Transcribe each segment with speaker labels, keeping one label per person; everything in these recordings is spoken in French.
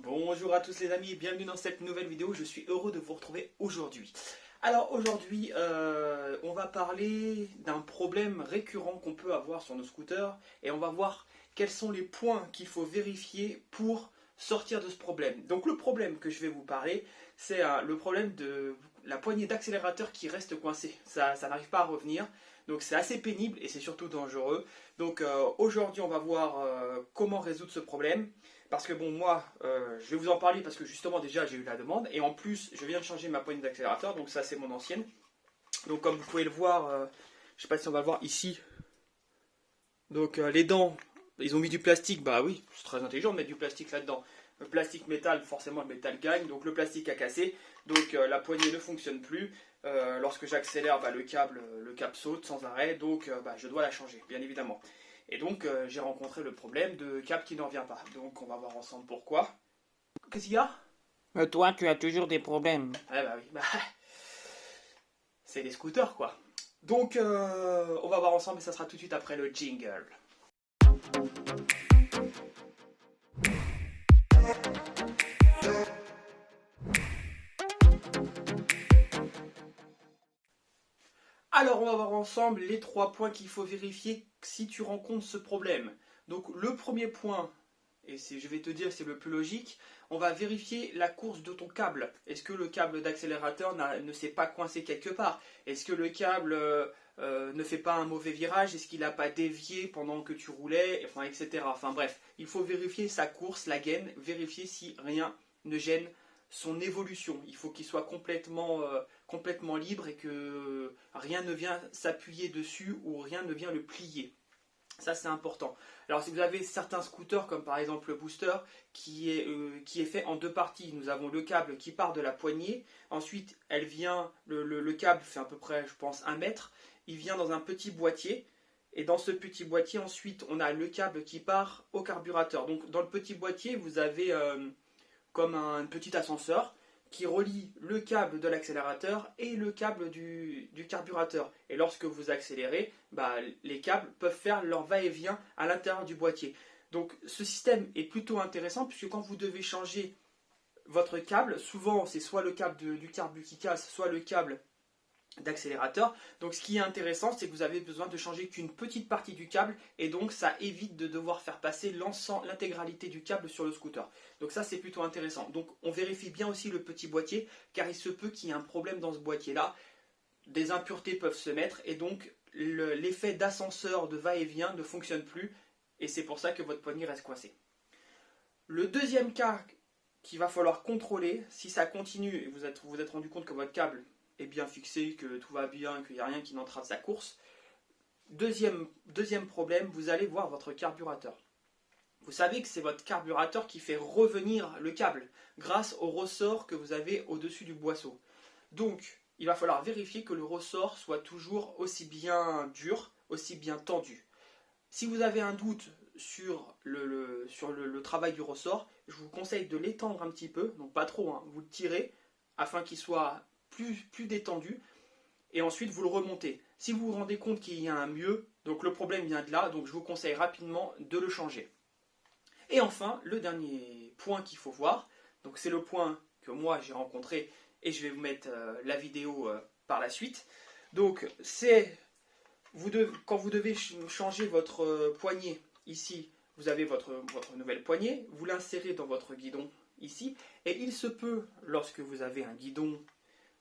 Speaker 1: Bonjour à tous les amis, bienvenue dans cette nouvelle vidéo, je suis heureux de vous retrouver aujourd'hui. Alors aujourd'hui, on va parler d'un problème récurrent qu'on peut avoir sur nos scooters et on va voir quels sont les points qu'il faut vérifier pour sortir de ce problème. Donc le problème que je vais vous parler, c'est le problème de la poignée d'accélérateur qui reste coincée. Ça n'arrive pas à revenir, donc c'est assez pénible et c'est surtout dangereux. Donc aujourd'hui on va voir comment résoudre ce problème. Parce que bon, moi, je vais vous en parler parce que justement déjà j'ai eu la demande et en plus je viens de changer ma poignée d'accélérateur, donc ça c'est mon ancienne. Donc comme vous pouvez le voir, je sais pas si on va le voir ici. Donc les dents, ils ont mis du plastique, bah oui, c'est très intelligent de mettre du plastique là-dedans. Le plastique métal, forcément le métal gagne, donc le plastique a cassé, donc la poignée ne fonctionne plus. Lorsque j'accélère, bah, le câble saute sans arrêt, donc bah, je dois la changer, bien évidemment. Et donc j'ai rencontré le problème de câble qui n'en vient pas. Donc on va voir ensemble pourquoi. Qu'est-ce qu'il y a?
Speaker 2: Toi, tu as toujours des problèmes.
Speaker 1: Eh bah oui, bah, c'est les scooters quoi. Donc on va voir ensemble et ça sera tout de suite après le jingle. Alors on va voir ensemble les 3 points qu'il faut vérifier si tu rencontres ce problème. Donc le premier point, et je vais te dire c'est le plus logique, on va vérifier la course de ton câble. Est-ce que le câble d'accélérateur ne s'est pas coincé quelque part? Est-ce que le câble ne fait pas un mauvais virage? Est-ce qu'il n'a pas dévié pendant que tu roulais? Enfin, etc. Enfin bref, il faut vérifier sa course, la gaine, vérifier si rien ne gêne son évolution. Il faut qu'il soit complètement libre et que rien ne vient s'appuyer dessus ou rien ne vient le plier. Ça c'est important. Alors si vous avez certains scooters comme par exemple le booster qui est fait en 2 parties, nous avons le câble qui part de la poignée, ensuite le câble fait à peu près je pense 1 mètre, il vient dans un petit boîtier et dans ce petit boîtier ensuite on a le câble qui part au carburateur. Donc dans le petit boîtier vous avez comme un petit ascenseur qui relie le câble de l'accélérateur et le câble du carburateur. Et lorsque vous accélérez, bah, les câbles peuvent faire leur va-et-vient à l'intérieur du boîtier. Donc ce système est plutôt intéressant puisque quand vous devez changer votre câble, souvent c'est soit le câble du carbu qui casse, soit le câble d'accélérateur. Donc ce qui est intéressant, c'est que vous avez besoin de changer qu'une petite partie du câble et donc ça évite de devoir faire passer l'intégralité du câble sur le scooter. Donc ça c'est plutôt intéressant. Donc on vérifie bien aussi le petit boîtier car il se peut qu'il y ait un problème dans ce boîtier là. Des impuretés peuvent se mettre et donc l'effet d'ascenseur de va-et-vient ne fonctionne plus et c'est pour ça que votre poignée reste coincée. Le deuxième cas qu'il va falloir contrôler, si ça continue et vous êtes rendu compte que votre câble est bien fixé, que tout va bien, qu'il n'y a rien qui n'entrave sa course. Deuxième problème, vous allez voir votre carburateur. Vous savez que c'est votre carburateur qui fait revenir le câble grâce au ressort que vous avez au-dessus du boisseau. Donc, il va falloir vérifier que le ressort soit toujours aussi bien dur, aussi bien tendu. Si vous avez un doute sur le travail du ressort, je vous conseille de l'étendre un petit peu, donc pas trop, hein, vous le tirez afin qu'il soit plus détendu et ensuite vous le remontez. Si vous vous rendez compte qu'il y a un mieux, donc le problème vient de là, donc je vous conseille rapidement de le changer. Et enfin, le dernier point qu'il faut voir, donc c'est le point que moi j'ai rencontré et je vais vous mettre la vidéo par la suite. Donc c'est quand vous devez changer votre poignée ici, vous avez votre nouvelle poignée, vous l'insérez dans votre guidon ici et il se peut lorsque vous avez un guidon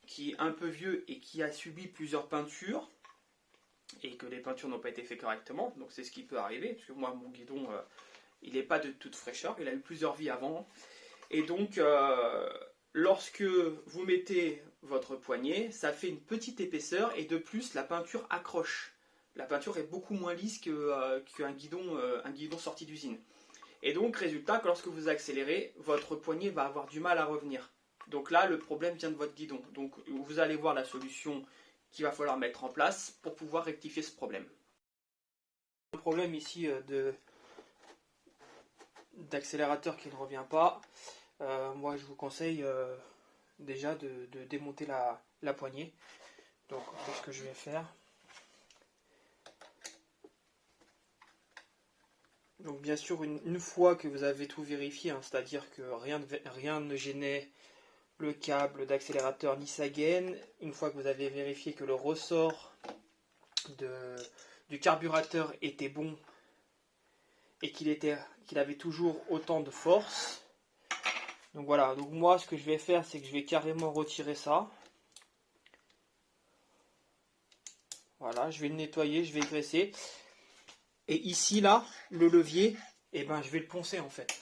Speaker 1: qui est un peu vieux et qui a subi plusieurs peintures et que les peintures n'ont pas été faites correctement, donc c'est ce qui peut arriver, parce que moi mon guidon il n'est pas de toute fraîcheur, il a eu plusieurs vies avant, et donc lorsque vous mettez votre poignet, ça fait une petite épaisseur et de plus la peinture accroche. La peinture est beaucoup moins lisse qu'un guidon sorti d'usine. Et donc résultat, que lorsque vous accélérez, votre poignet va avoir du mal à revenir. Donc là, le problème vient de votre guidon. Donc vous allez voir la solution qu'il va falloir mettre en place pour pouvoir rectifier ce problème. Le problème ici d'accélérateur qui ne revient pas, moi je vous conseille déjà de démonter la poignée. Donc ce que je vais faire. Donc bien sûr, une fois que vous avez tout vérifié, hein, c'est-à-dire que rien ne gênait le câble d'accélérateur ni sa gaine, une fois que vous avez vérifié que le ressort du carburateur était bon et qu'il avait toujours autant de force. Donc voilà, donc moi ce que je vais faire, c'est que je vais carrément retirer ça. Voilà, je vais le nettoyer, je vais graisser. Et ici, là, le levier, eh ben, je vais le poncer en fait.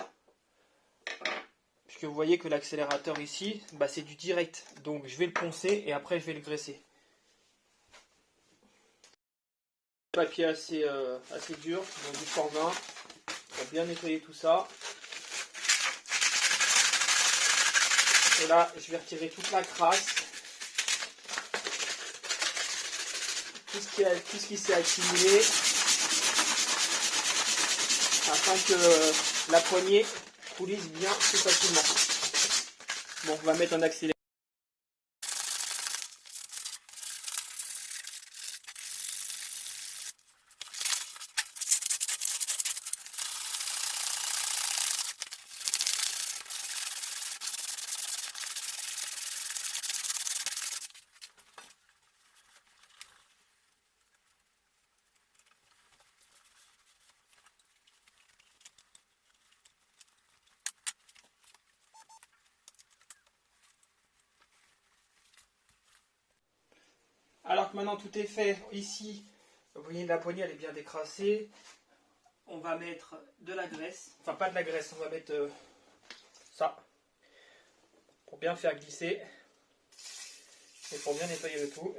Speaker 1: Puisque vous voyez que l'accélérateur ici, bah, c'est du direct. Donc je vais le poncer et après je vais le graisser. Papier assez dur, donc du format. On va bien nettoyer tout ça. Et là, je vais retirer toute la crasse. Tout ce qui s'est accumulé. Afin que la poignée coulisse bien plus facilement. Bon, on va mettre un accélérateur. Alors que maintenant tout est fait, ici, vous voyez la poignée elle est bien décrassée. On va mettre de la graisse, enfin pas de la graisse, on va mettre ça, pour bien faire glisser et pour bien nettoyer le tout.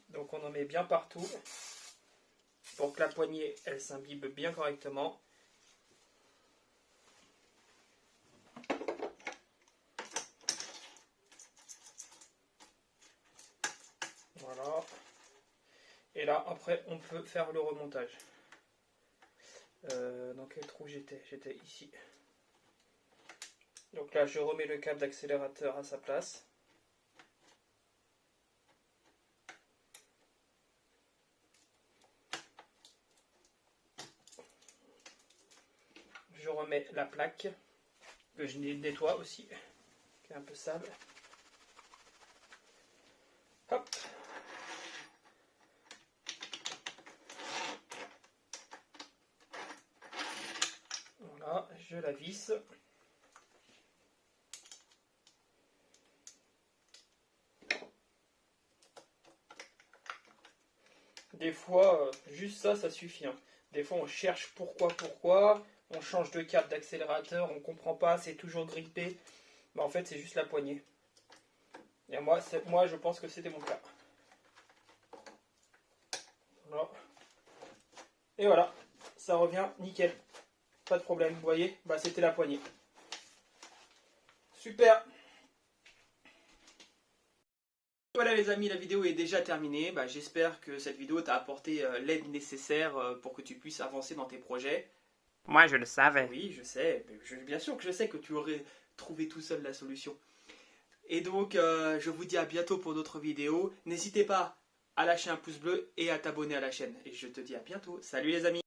Speaker 1: Donc on en met bien partout pour que la poignée elle s'imbibe bien correctement. Voilà. Et là après on peut faire le remontage. Dans quel trou j'étais? J'étais ici. Donc là je remets le câble d'accélérateur à sa place. Je remets la plaque que je nettoie aussi, qui est un peu sale. Hop. Voilà, je la visse. Des fois, juste ça suffit. Hein. Des fois, on cherche pourquoi. On change de câble d'accélérateur, on comprend pas, c'est toujours grippé. Mais en fait, c'est juste la poignée. Et moi, je pense que c'était mon cas. Voilà. Et voilà, ça revient nickel. Pas de problème, vous voyez, bah, c'était la poignée. Super. Voilà les amis, la vidéo est déjà terminée. Bah, j'espère que cette vidéo t'a apporté l'aide nécessaire pour que tu puisses avancer dans tes projets.
Speaker 2: Moi, je le savais.
Speaker 1: Oui, je sais. Bien sûr que je sais que tu aurais trouvé tout seul la solution. Et donc, je vous dis à bientôt pour d'autres vidéos. N'hésitez pas à lâcher un pouce bleu et à t'abonner à la chaîne. Et je te dis à bientôt. Salut les amis.